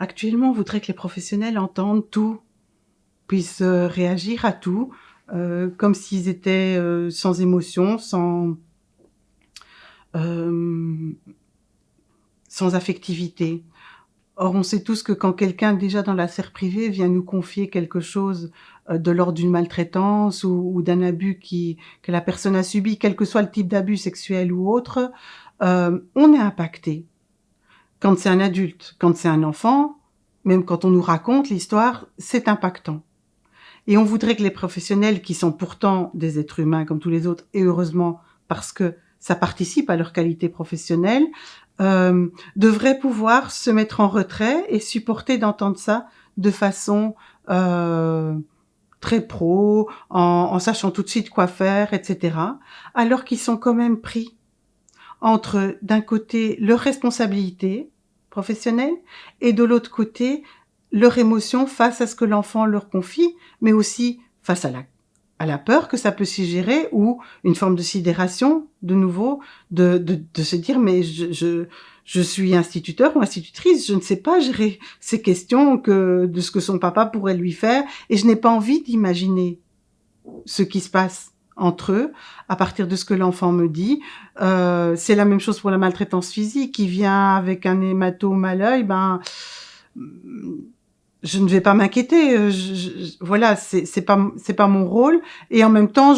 Actuellement, on voudrait que les professionnels entendent tout, puissent, réagir à tout, comme s'ils étaient, sans émotion, hem, sans affectivité. Or, on sait tous que quand quelqu'un, déjà dans la sphère privée, vient nous confier quelque chose, de l'ordre d'une maltraitance ou d'un abus que la personne a subi, quel que soit le type d'abus sexuel ou autre, on est impacté. Quand c'est un adulte, quand c'est un enfant, même quand on nous raconte l'histoire, c'est impactant. Et on voudrait que les professionnels, qui sont pourtant des êtres humains comme tous les autres, et heureusement, parce que ça participe à leur qualité professionnelle, devraient pouvoir se mettre en retrait et supporter d'entendre ça de façon, très pro, en sachant tout de suite quoi faire et cetera. Alors qu'ils sont quand même pris entre, d'un côté, leur responsabilité professionnelle et de l'autre côté, leur émotion face à ce que l'enfant leur confie, mais aussi face à la peur que ça peut suggérer ou une forme de sidération, de nouveau, de se dire: «Mais je suis instituteur ou institutrice, je ne sais pas gérer ces questions que de ce que son papa pourrait lui faire et je n'ai pas envie d'imaginer ce qui se passe entre eux, à partir de ce que l'enfant me dit. C'est la même chose pour la maltraitance physique. Il vient avec un hématome à l'œil, mmh, je ne vais pas m'inquiéter, voilà, c'est pas mon rôle et en même temps,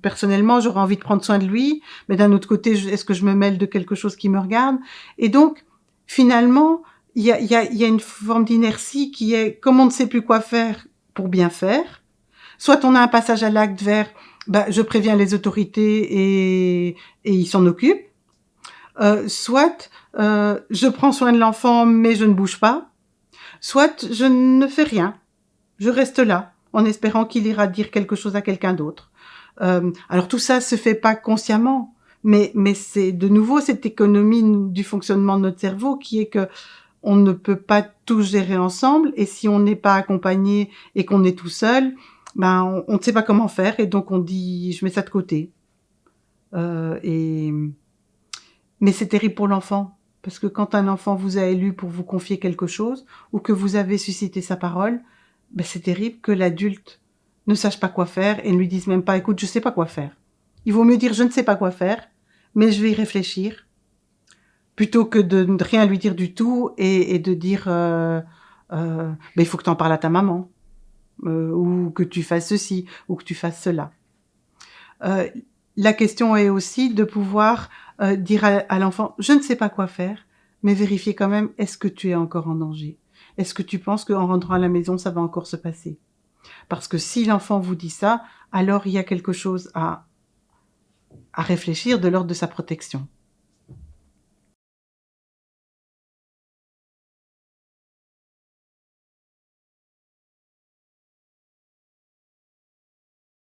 personnellement, j'aurais envie de prendre soin de lui, mais d'un autre côté, est-ce que je me mêle de quelque chose qui me regarde? Et donc, finalement, il y a une forme d'inertie qui est, comme on ne sait plus quoi faire pour bien faire, soit on a un passage à l'acte vers, je préviens les autorités et ils s'en occupent, soit, je prends soin de l'enfant mais je ne bouge pas, soit je ne fais rien. Je reste là, en espérant qu'il ira dire quelque chose à quelqu'un d'autre. Alors tout ça se fait pas consciemment, mais c'est de nouveau cette économie du fonctionnement de notre cerveau qui est que on ne peut pas tout gérer ensemble et si on n'est pas accompagné et qu'on est tout seul, on ne sait pas comment faire et donc on dit: «Je mets ça de côté». Et mais c'est terrible pour l'enfant, parce que quand un enfant vous a élu pour vous confier quelque chose ou que vous avez suscité sa parole, c'est terrible que l'adulte ne sache pas quoi faire et ne lui dise même pas: «Écoute, je sais pas quoi faire». Il vaut mieux dire: «Je ne sais pas quoi faire, mais je vais y réfléchir», plutôt que de ne rien lui dire du tout et de dire, «Il faut que tu en parles à ta maman», ou que tu fasses ceci ou que tu fasses cela. Heu, la question est aussi de pouvoir, dire à l'enfant: «Je ne sais pas quoi faire», mais vérifier quand même, est-ce que tu es encore en danger? Est-ce que tu penses qu'en rentrant à la maison, ça va encore se passer? Parce que si l'enfant vous dit ça, alors il y a quelque chose à réfléchir de l'ordre de sa protection.